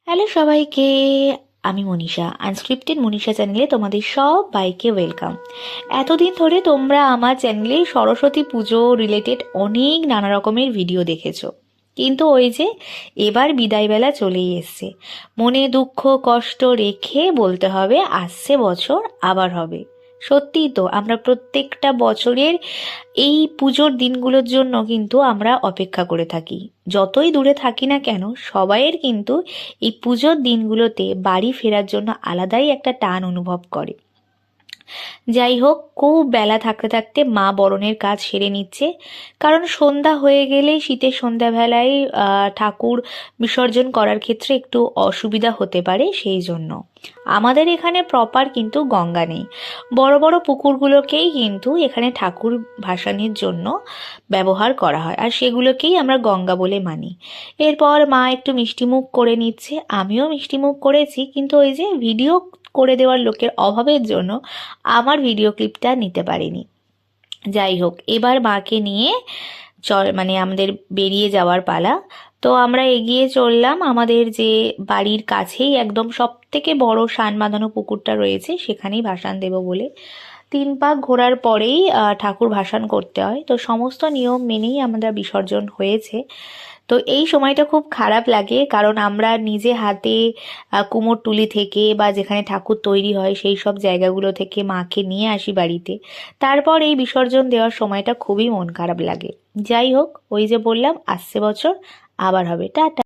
Hello সবাইকে, আমি Manisha. Unscripted Manisha চ্যানেলে তোমাদের সবাইকে ওয়েলকাম। এতদিন ধরে তোমরা আমার চ্যানেলে সরস্বতী পুজো রিলেটেড অনেক নানা রকমের ভিডিও দেখেছো, কিন্তু ওই যে এবার বিদায়বেলা চলেই এসছে। মনে দুঃখ কষ্ট রেখে বলতে হবে আসছে বছর আবার হবে। সত্যিই তো, আমরা প্রত্যেকটা বছরের এই পুজোর দিনগুলোর জন্য কিন্তু আমরা অপেক্ষা করে থাকি। যতই দূরে থাকি না কেন, সবাইয়ের কিন্তু এই পুজোর দিনগুলোতে বাড়ি ফেরার জন্য আলাদাই একটা টান অনুভব করে। যাই হোক, খুব বেলা থাকতে থাকতে মা বরণের কাজ সেরে নিচ্ছে, কারণ সন্ধ্যা হয়ে গেলেই শীতের সন্ধ্যাবেলায় ঠাকুর বিসর্জন করার ক্ষেত্রে একটু অসুবিধা হতে পারে। সেই জন্য আমাদের এখানে প্রপার কিন্তু গঙ্গা নেই। বড় বড় পুকুরগুলোকেই কিন্তু এখানে ঠাকুর ভাসানির জন্য ব্যবহার করা হয়, আর সেগুলোকেই আমরা গঙ্গা বলে মানি। এরপর মা একটু মিষ্টিমুখ করে নিচ্ছে, আমিও মিষ্টিমুখ করেছি, কিন্তু ওই যে ভিডিও করে দেওয়ার লোকের অভাবের জন্য আমার ভিডিও ক্লিপটা নিতে পারিনি। যাই হোক, এবার মাকে নিয়ে আমাদের বেরিয়ে যাওয়ার পালা। তো আমরা এগিয়ে চললাম আমাদের যে বাড়ির কাছেই একদম সব থেকে বড় সান বাঁধানো পুকুরটা রয়েছে, সেখানেই ভাসান দেব বলে। 3 পাক ঘোরার পরেই ঠাকুর ভাসান করতে হয়। তো সমস্ত নিয়ম মেনেই আমাদের বিসর্জন হয়েছে। তো এই সময়টা খুব খারাপ লাগে, কারণ আমরা নিজে হাতে কুমোরটুলি থেকে বা যেখানে ঠাকুর তৈরি হয় সেই সব জায়গাগুলো থেকে মাকে নিয়ে আসি বাড়িতে। তারপর এই বিসর্জন দেওয়ার সময়টা খুবই মন খারাপ লাগে। যাই হোক, ওই যে বললাম আসছে বছর আবার হবে। টাটা।